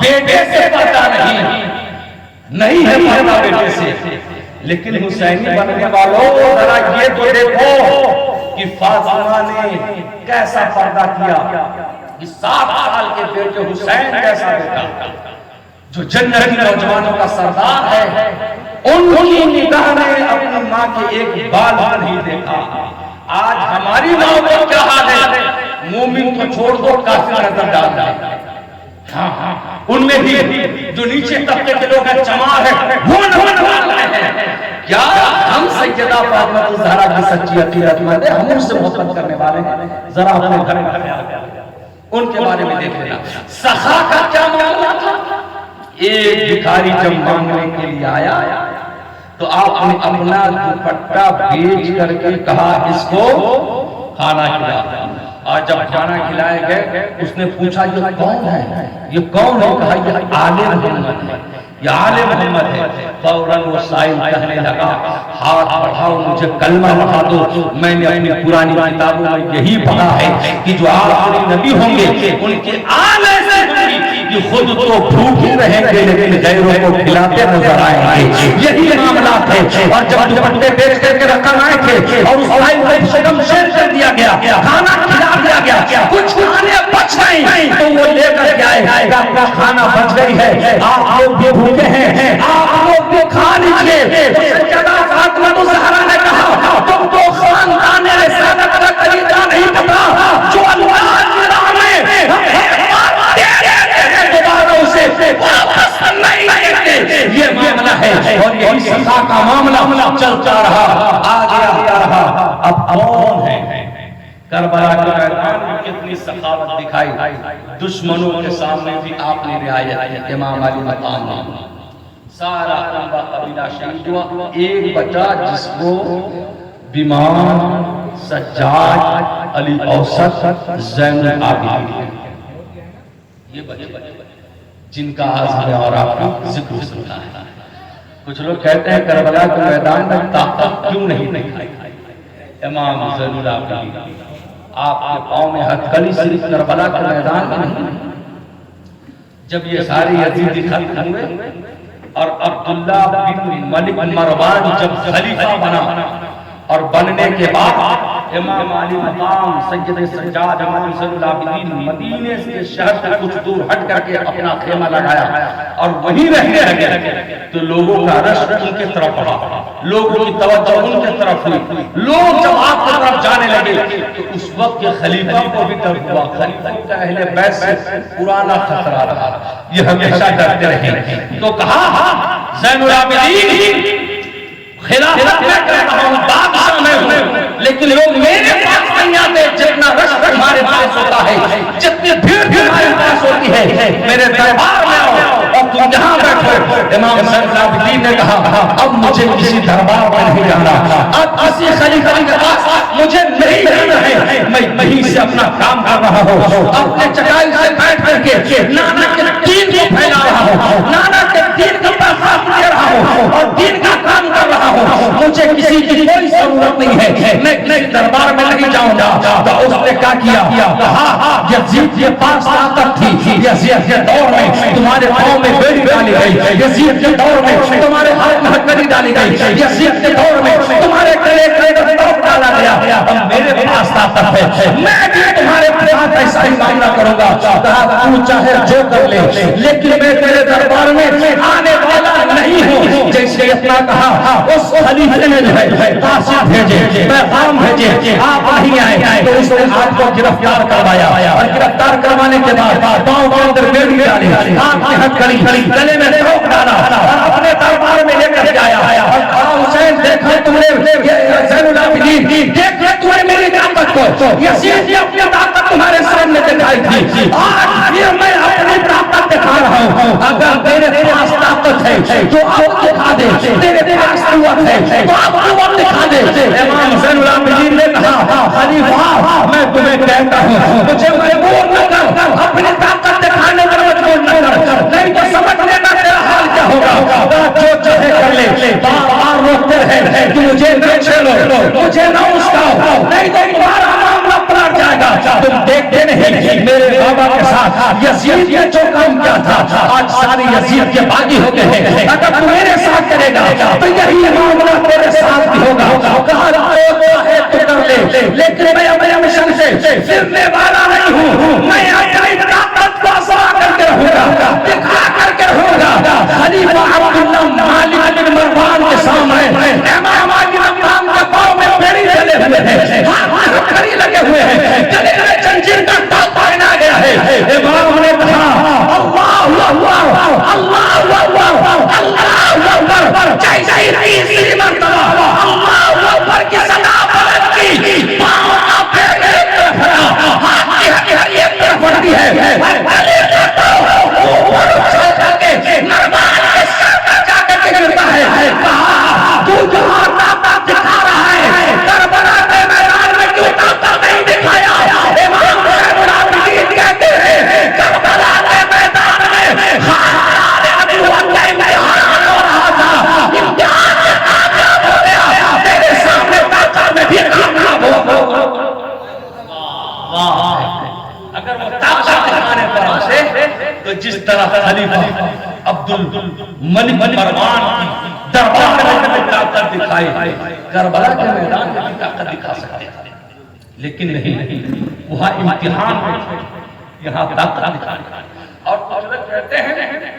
بیٹے سے پتا نہیں ہے پتا بیٹے سے، لیکن حسینی بننے والوں ذرا یہ تو دیکھو کہ فاطمہ نے کیسا پردہ کیا، کہ 7 سال کے بیٹے حسین کیسا بیٹا جو جنتی نوجوانوں کا سردار ہے، ان کی نگاہ نے اپنی ماں کے ایک بال کو نہیں دیکھا۔ آج ہماری ماں کو کیا حال ہے، مومن کو چھوڑ دو کافر نظر ڈال دے، ان میں بھی جو نیچے طبقے کے لوگ ہیں چمار ہیں وہ نظر ڈال رہے ہیں۔ کیا ہم سیدہ فاطمہ الزہرا کی سچی عقیدت مند ہیں، ہم ان سے محبت کرنے والے ہیں؟ ذرا اپنے گھر میں خیال کریں، ان کے بارے میں دیکھ لینا۔ سخا کا کیا معاملہ تھا؟ ایک بھکاری جب مانگنے کے لیے آیا تو آپ نے اپنا دوپٹہ بیچ کر کے کہا اس کو کھانا کھلا۔ اور جب کھانا کھلائے گئے اس نے پوچھا یہ کون ہے، یہ کون ہے؟ کہا یہ آل محمد ہے، یہ آل محمد ہے۔ فوراً وہ سائل کہنے لگا ہاتھ بڑھاؤ مجھے کلمہ بتا دو، میں نے اپنی پرانی کتابوں میں یہی پڑھا ہے کہ جو آخری نبی ہوں گے ان کے آل ایسے ہوں گے کہ خود تو بھوکے رہیں گے لیکن غیروں کو کھلاتے نظر آئیں گے۔ یہی معاملات ہے۔ اور جب دوپٹے بیچ کر کے رقم آئے تھے اور اس سائل کو شکم شیر کر دیا گیا، کھانا کھلا دیا گیا، کچھ کھانے بچ گئی تو وہ لے کر کے آئے کہ آپ کا کھانا بچ گئی ہے، آپ لوگ بھی بھوکے ہیں، آپ لوگ بھی کھا لیجئے۔ سیدہ فاطمہ الزہرا نے کہا تم تو خاندان رسالت کا طریقہ نہیں پتا، جو اللہ کی راہ میں دوبارہ اسے واپس نہیں کرتے، یہ معاملہ ہے۔ اور یہی سخا کا معاملہ چلتا رہا، آگے رہا۔ اب کون ہے؟ کربلا کے میدان میں کتنی سخاوت دکھائی، دشمنوں کے سامنے بھی آپ نے رعایت کی۔ امام علی مقام سارا کنبہ قبیلہ شہید ہوا، ایک بچا جس کو بیمار سجاد علی اوسط زین العابدین، یہ بچے جن کا آج ہمیں اور آپ کا ذکر سنتا ہے۔ کچھ لوگ کہتے ہیں کربلا کے میدان میں طاقت کیوں نہیں دکھائی؟ امام زین العابدین آپ کے پاؤں میں ہتھکڑی صرف کربلا کے میدان میں نہیں، جب یہ ساری یزیدی ختم ہوئے اور عبداللہ بن ملک مروان جب خلیفہ بنا اور بننے کے بعد امام علی مقام سید سجاد امام زین العابدین مدینے سے شہر سے کچھ دور ہٹ کر کے اپنا خیمہ لگایا اور وہیں رہنے لگے تو لوگوں کا رش ان کی طرف بڑھا، لوگوں کی توجہ ان کی طرف ہوئی، لوگ جب آپ کی طرف جانے لگے تو اس وقت کے خلیفہ کو بھی ڈر ہوا۔ خلیفہ کا اہل بیت سے پرانا خطرہ رہا، یہ ہمیشہ ڈرتے رہے تو کہا زین العابدین خلافت میں کرتا ہوں، بادشاہ میں ہوں، لیکن لوگ میرے پاس نہیں آتے، جتنا رش تمہارے پاس ہوتا ہے، جتنی بھیڑ تمہارے پاس ہوتی ہے، میرے دربار میں آؤ اور تم جہاں بیٹھو۔ امام زین العابدین نے کہا اب مجھے کسی دربار میں نہیں جانا، اب کسی خلیفہ کے پاس مجھے نہیں جانا ہے، میں یہیں سے اپنا کام کر رہا ہوں، اپنے چٹائی سے بیٹھ کر کے نانا کے دین کو پھیلا رہا ہوں، نانا کے دین کا پیغام دے رہا ہوں اور دین کا کام کر رہا ہوں، مجھے کسی کی کوئی ضرورت نہیں ہے، میں کسی دربار میں نہیں جاؤں گا۔ تو اس نے کیا کیا؟ کہا یزید کے پاس طاقت تھی، یزید کے دور میں تمہارے پاؤں میں بیڑی ڈالی گئی، یزید کے دور میں تمہارے ہاتھ میں ہتھکڑی ڈالی گئی، یزید کے دور میں تمہارے گلے میں توپ ڈالا گیا، اب میرے پاس طاقت ہے، میں بھی تمہارے ساتھ ایسا ہی معاملہ کروں گا۔ کہا تو چاہے جو کر لے لیکن میں تیرے دربار میں آنے والا نہیں ہوں۔ جیسے اپنا کہا اس خلیفے نے جو ہے قاصد بھیجے، پیغام بھیجے، آپ نہیں آئے تو اس نے آپ کو گرفتار کروایا اور گرفتار کروانے کے بعد پاؤں کے اندر بیڑی ڈالی، آپ نے ہتھکڑی گلے میں توپ ڈالا اور اپنے دربار میں لے کر کے آیا اور کہا حسین دیکھا تم نے زین العابدین، دیکھ لے تم نے میری طاقت کو، یزید نے اپنی طاقت تمہارے سامنے دکھائی تھی، آج پھر میں اپنی طاقت دکھا رہا ہوں۔ اگر میرے پاس طاقت ہے تو آپ دکھا دے، تیرے پاس قوت ہے تو آپ قوت دکھا دے۔ امام زین العابدین نے کہا خلیفہ میں تمہیں کہتا ہوں مجھے مجبور نہ کر، اپنی طاقت دکھانے پر مجبور نہ کر، نہیں تو سمجھ لینا تیرا حال کیا ہوگا۔ جو چاہے کر لے، بار بار روکتے ہیں کہ مجھے نہ چھیڑو، مجھے نہ اسکاؤ، نہیں تو تمہارا معاملہ پلٹ جائے گا۔ تم دیکھتے نہیں میرے بابا کے ساتھ یزید نے جو کام کیا تھا، آج سارے یزید کے باغی ہو گئے ہیں، اگر تم میرے ساتھ کرے گا تو یہی معاملہ تیرے ساتھ بھی ہوگا۔ کہا ہے تو کر لے، الملک مروان کی دربار میں طاقت دکھائے، کربلا کے میدان میں بھی طاقت دکھا سکتے ہیں، لیکن نہیں، وہاں امتحان میں یہاں طاقت دکھائی۔ اور حضرت کہتے ہیں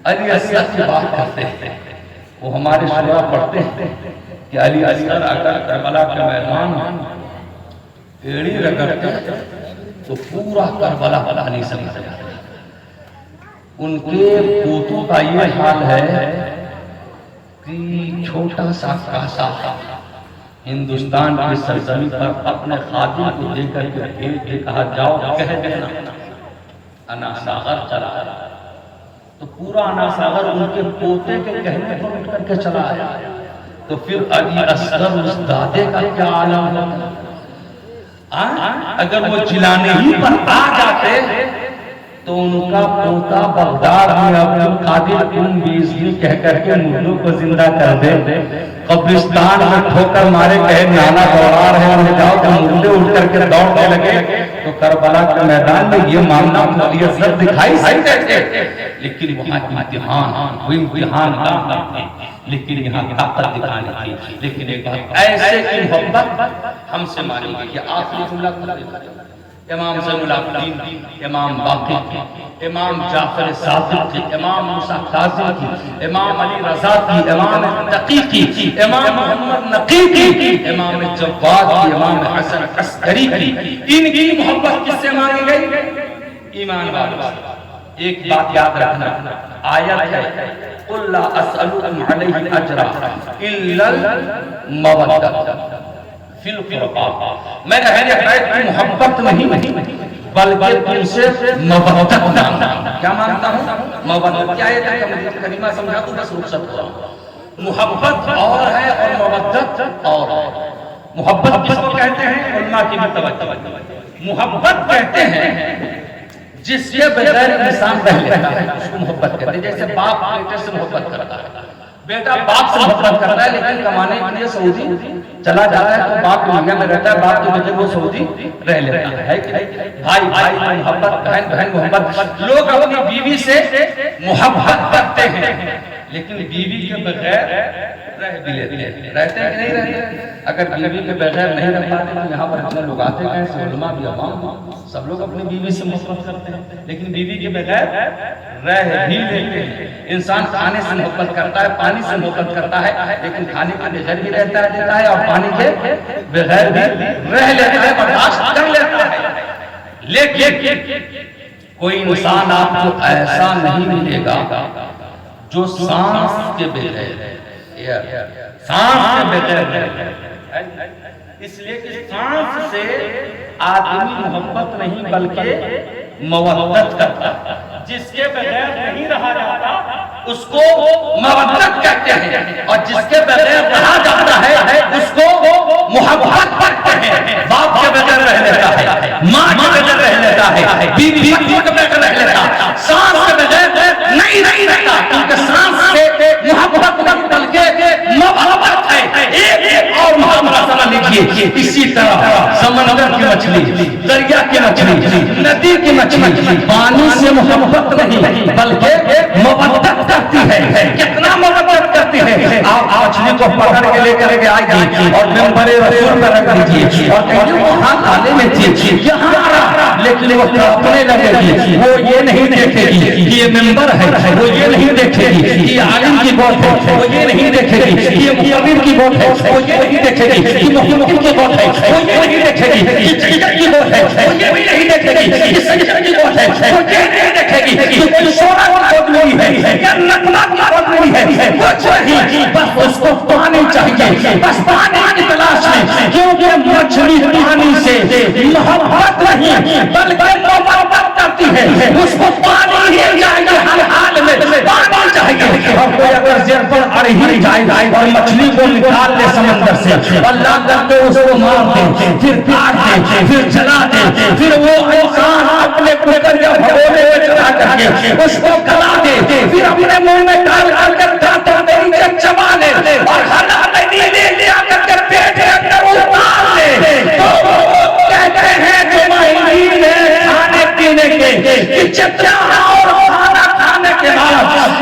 علی اصغر کی بات کرتے ہیں، وہ ہمارے شعراء پڑھتے ہیں کہ علی اصغر اگر کربلا کے میدان ایڑی رگڑتے تو پورا کربلا پانی سمجھ جاتا۔ ان کے پوتوں کا یہ حال ہے کہ چھوٹا سا کاسا ہندوستان کی سرزمین پر اپنے خادم کو دے کر کے بھیج کے کہا جاؤ کہہ دینا انا ساغر چلا، تو پورا انا ساغر ان کے پوتے کے کہنے پر اٹھ کر کے چلا آیا، تو پھر علی اصغر اس دادے کا کیا عالم ہوتا؟ اگر وہ جلانے ہی پر آ جاتے تو ان کا پوتا بغداد میں عبد القادر کن بیزوی کہہ کر کے مردوں کو زندہ کر دے، قبرستان میں ٹھوکر مارے کہے نانا دوڑا رہے ہیں جاؤ، تو مردے اٹھ کر کے دوڑنے لگے، تو کربلا کے میدان میں یہ معاملہ علی اصغر دکھائی سکتے تھے، لیکن وہاں امتحان، وہ امتحان نہ، لیکن یہاں طاقت دکھانے کی۔ لیکن ایک بات ایسے کی محبت ہم سے مانی گئی، یہ آخری جملہ امام زین العابدین کی، امام باقر کی، امام جعفر صادق کی، امام موسیٰ کاظم کی، امام علی رضا کی، امام تقی کی، امام محمد نقی کی، امام جواد کی، امام حسن عسکری کی، ان کی محبت کس سے مانی گئی؟ ایمان والوں۔ ایک بات یاد رکھنا، آیت ہے قُلْ لَا أَسْأَلُكُمْ عَلَيْهِ أَجْرًا إِلَّا الْمَوَدَّةَ فی القربا، میں اہل بیت کی محبت نہیں بلکہ تم سے مودت مانگتا ہوں۔ کیا مانگتا ہوں؟ مودت۔ کیا ہے کلمہ سمجھا تو بس رخصت ہو۔ محبت اور ہے اور مودت اور ہے۔ محبت کس کو کہتے ہیں؟ علماء کی متوجہ۔ محبت کہتے ہیں جس کے بغیر انسان رہ لیتا ہے، اس کو محبت کہتے ہیں۔ جیسے باپ بیٹے سے محبت کرتا ہے، بیٹا باپ سے محبت کرتا ہے لیکن کمانے کے لیے سعودی چلا جاتا ہے، تو باپ دنیا میں رہتا ہے، باپ کی وجہ وہ سعودی رہ لیتا ہے کہ بھائی بھائی محبت، بہن بہن محبت۔ لوگ اپنی بیوی سے محبت کرتے ہیں لیکن بیوی کے بغیر رہ بھی لیتے ہیں۔ رہتے ہیں کہ نہیں رہتے؟ اگر بیوی کے بغیر نہیں رہ پاتے تو یہاں پر ہم لوگ آتے ہیں، علماء بھی، عوام، سب لوگ اپنی بیوی سے محبت کرتے ہیں لیکن بیوی کے بغیر رہ بھی لیتے ہیں۔ انسان کھانے سے محبت کرتا ہے، پانی سے محبت کرتا ہے، لیکن کھانے کے بغیر بھی رہتا ہے اور پانی کے بغیر بھی رہ لیتا ہے، برداشت کر لیتا ہے۔ لیکن کوئی انسان آپ کو ایسا نہیں ملے گا جو سانس کے بغیر، سانس کے بغیر رہے۔ اس لیے کہ سانس سے آدمی محبت نہیں بلکہ مودت کرتا ہے۔ جس کے بغیر نہیں رہا جاتا اس کو مودت کہتے ہیں، اور جس کے بغیر رہا جاتا ہے اس کو محبت کرتے ہیں۔ باپ کے بغیر رہ لیتا ہے، ماں کے بغیر رہ لیتا ہے، بیوی کے بغیر رہ لیتا ہے، سانس کے بغیر نہیں رہتا، کیونکہ سانس سے محبت نہیں بلکہ محبت ہے۔ ایک اور معاملہ سمجھ لیجیے، اسی طرح سمندر کی مچھلی، دریا کی مچھلی، ندی کی مچھلی پانی سے محبت نہیں بلکہ مودت کرتی ہے۔ کتنا مودت کرتی ہے؟ آپ مچھلی کو پکڑ کے لے کر کے آئیے اور ممبر رسول پر رکھ دیجیے اور کہیں وہاں تالے میں تھی یہاں آ رہا، لیکن وہ تڑپنے لگے گی، وہ یہ نہیں دیکھے گی کہ یہ ممبر ہے، وہ یہ نہیں دیکھے گی کہ یہ عالم کی بات ہے، وہ یہ نہیں دیکھے گی کہ یہ مقبر کی بات ہے، وہ یہ نہیں دیکھے گی کہ محمد کی بات ہے، وہ یہ نہیں دیکھے گی کہ سجدہ کی بات ہے، وہ یہ بھی نہیں دیکھے گی کہ سجدہ کی بات ہے، وہ یہ نہیں دیکھے گی کہ کوئی شورا کی بات نہیں ہے یا نغمہ کی بات نہیں ہے، کچھ نہیں، بس اس کو پانی چاہیے، بس پانی کی تلاش میں، کیونکہ مچھلی پانی سے محبت نہیں بلکہ محبت کرتی ہے، اس کو پانی ہی چاہیے، ہر حال میں پانی چاہیے۔ اور کوئی اگر زیر پر اڑ ہی جائے اور مچھلی کو نکال لے سمندر سے، اللہ کر کے اس کو مار دے، پھر کاٹ دے، پھر جلا دے، پھر وہ انسان اپنے کوکر یا بھگونے میں چلا کر کے اس کو گلا دے، پھر اپنے منہ میں ڈال کر دانتوں کے نیچے چبا لے اور ہلا نیلے لیا کر کے پیٹ کے اندر اتار لے، تو وہ کہتے ہیں جو ماہرین ہیں کھانے پینے کے کہ جتنا اور کھانا کھانے کے بعد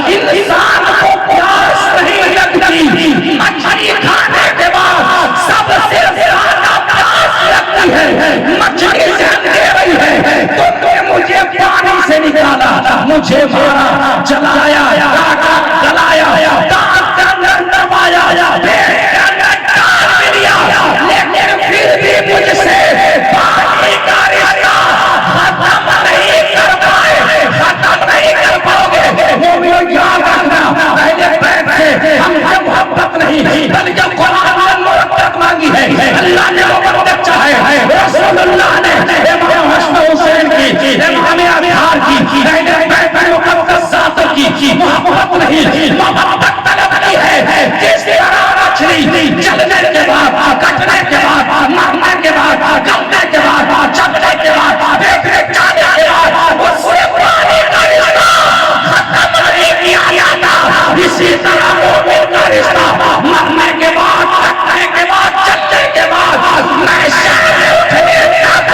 اسی طرح مومن کا رشتہ مرنے کے بعد، رکھنے کے بعد، چلنے کے بعد میں شان اٹھنے تک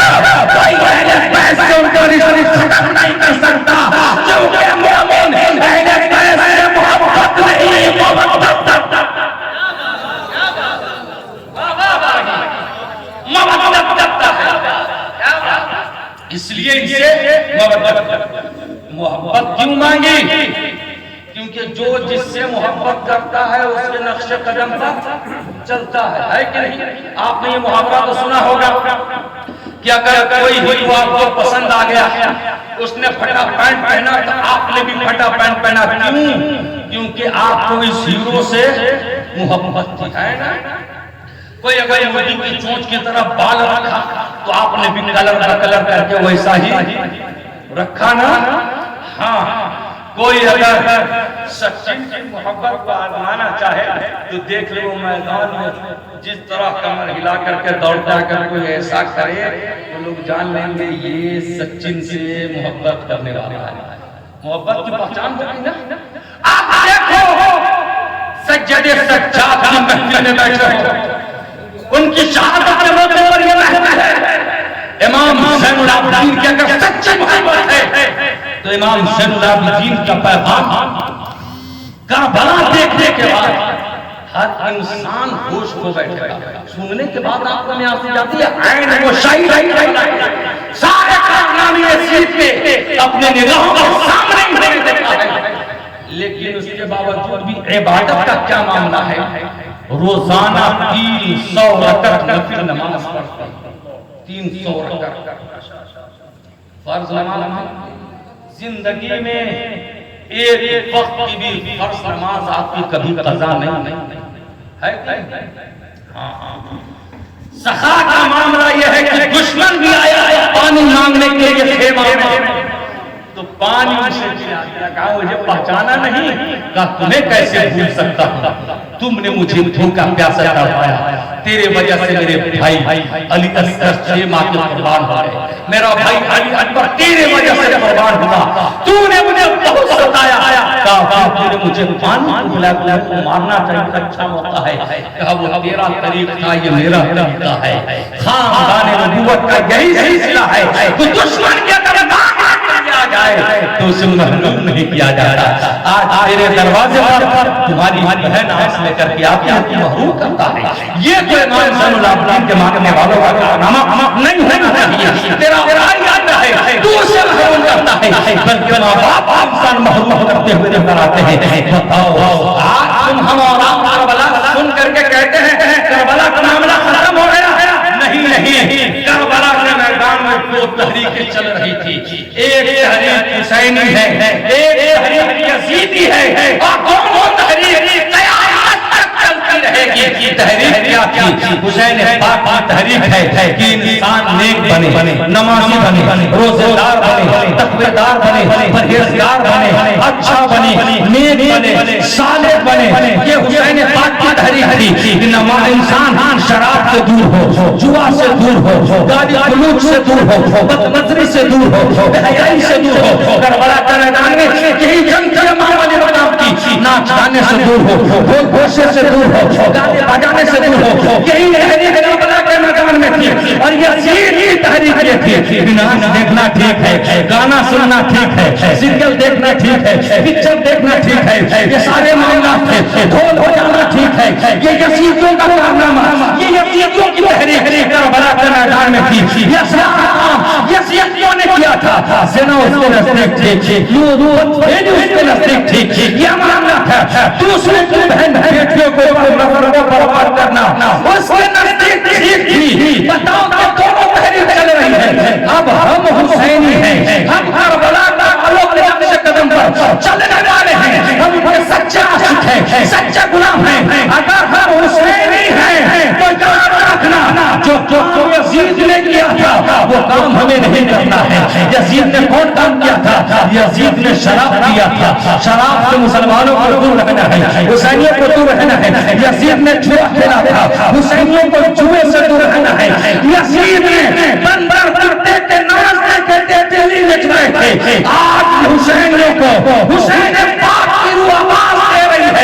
کوئی اہل بیت سے ان کا رشتہ ختم نہیں کر سکتا، کیونکہ مومن اہل بیت سے محبت نہیں، محبت کرتا ہے۔ اس لیے اسے محبت کیوں مانگی؟ کیونکہ جو جس سے محبت کرتا ہے اس کے نقش قدم پر چلتا ہے کہ نہیں؟ آپ نے یہ محبت تو سنا ہوگا کہ اگر کوئی ہیرو آپ کو پسند آ گیا، اس نے پھٹا پینٹ پہنا تو آپ نے بھی پھٹا پینٹ پہنا، کیوں؟ کیونکہ آپ کو اس ہیرو سے محبت تھی، ہے نا؟ کوئی اگر یہودی کی چونچ کی طرح بال رکھا تو آپ نے بھی کلر کر کے ویسا ہی رکھا نا؟ ہاں، کوئی اگر سچن کی محبت کو آزمانا چاہے تو دیکھ لو میدان میں جس طرح کمر ہلا کر کے دوڑتا کر کوئی ایسا کرے تو لوگ جان لیں گے یہ سچن سے محبت کرنے والا ہے۔ محبت کی پہچان ہوگی نا؟ آپ دیکھو سجدے سجاد کی محفل میں بیٹھے ہو، ان کی شہادت کے موقع پر یہ محفل ہے۔ امام حسین العابدین کی اگر سچی محبت ہے تو امام حسین العابدین کا پیغام کربلا دیکھنے کے بعد ہر انسان ہوش کھو بیٹھے گا، سننے کے بعد آپ کو میں آنسو جاتی ہے، عین وہ شہید سارے کارنامے یزید کے اپنے نگاہوں کے سامنے ہی دیکھا ہے، لیکن اس کے باوجود بھی عبادت کا کیا معاملہ ہے؟ روزانہ 300 رکعت نفل نماز پڑھتا، 300 رکعت فرض نماز۔ زندگی میں ایک وقت کی بھی فرض نماز آپ کی کبھی قضا نہیں ہے۔ سخا کا معاملہ یہ ہے کہ دشمن بھی آیا پانی مانگنے کے لیے خیمہ میں تو پانی سے کہا مجھے پہچانا نہیں، کہا تمہیں کیسے بھول سکتا ہوں، تم نے مجھے بھوکا پیاسا تڑپایا، تیرے وجہ سے میرے بھائی علی اصغر 6 ماہ کے قربان ہو گئے، میرا بھائی علی اکبر تیرے وجہ سے قربان ہوا، تو نے مجھے بہت ستایا، کہا تو نے مجھے پانی پلا کو مارنا چاہیے اچھا ہوتا ہے، کہا وہ تیرا طریق تھا یہ میرا طریقہ ہے، خاندان نبوت کا یہی سلسلہ ہے، تو دشمن کے دربار جائے تو اسے محروم نہیں کیا جاتا۔ آج تیرے دروازے پر تمہاری بہن آنس لے کر کے آپ کو محروم کرتا ہے، یہ تو امام حسین العابدین کے ماننے والوں کا کارنامہ نہیں ہونا چاہیے۔ تیرا بھائی آتا ہے تو اسے محروم کرتا ہے، بلکہ ماں باپ انسان محروم کرتے ہوئے نظر آتے ہیں۔ بتاؤ آج تم ہم اور آپ کربلا سن کر کے کہتے ہیں کربلا کا معاملہ ختم ہو گیا؟ نہیں، کربلا کے میدان میں 2 تحریکیں چل رہی تھی، ایک تحریک حسینی ہے، ایک تحریک یزیدی ہے، اور دونوں تحریک قیامت تک چلتی رہے گی۔ تحریک کیا تھی؟ حسین پاک کی تحریک ہے کہ انسان نیک بنے، نمازی بنے، روزے دار بنے، تقوی دار بنے، پرہیزگار بنے، اچھا بنے، نیک بنے، صالح بنے۔ یہ حسین پاک کی تحریک تھی کہ انسان شراب سے دور ہو، جوا سے دور ہو، گالی گلوچ سے دور ہو، بدمزری سے دور ہو، بے حیائی سے دور ہو۔ کربلا کے میدان میں یہی جنگ کے معاملے مقام کی، ناچ گانے سے دور ہو، بول گوشے سے دور ہو، گانے بجانے سے دور ہو، یہی تحریک کربلا کے میدان میں تھی۔ اور یزید کی تحریک یہ تھی کہ ناچ دیکھنا ٹھیک ہے، گانا سننا ٹھیک ہے، سیریل دیکھنا ٹھیک ہے، پکچر دیکھنا ٹھیک ہے، یہ سارے معاملات تھے، ڈھول ہو جانا ٹھیک ہے، یہ یزیدیوں کا کارنامہ، یہ یزیدیوں کی تحریک کربلا کے میدان میں تھی۔ یزیدیوں نے کیا تھا، زنا اس کے نزدیک تھی، لوط اس کے نزدیک تھی، یہ معاملہ تھا۔ دوسرے کی بہن بیٹیوں کو برباد کرنا اس کے نزدیک ٹھیک تھی۔ بتاؤ کہ دونوں تحریک چل رہی ہے، اب ہم حسینی ہیں، ہم کربلا کا قدم پر چلنے والے ہیں، ہم ان کے سچے عاشق ہیں، سچے غلام ہیں۔ اگر ہم حسینی ہیں تو یاد رکھنا جو یزید نے کیا تھا وہ کام ہمیں نہیں کرنا ہے۔ یزید نے کون کام کیا تھا؟ یزید نے شراب پیا تھا، شراب سے مسلمانوں کو دور رہنا ہے، حسینیوں کو دور رہنا ہے۔ یزید نے جوا کھیلا تھا، حسینیوں کو جوے سے دور رہنا ہے۔ یزید نے بندر کرتے کے ناچتے کہتے ٹیلی نچ رہے تھے، آج حسینیوں کو حسین پاک کی روح آواز دے رہی ہے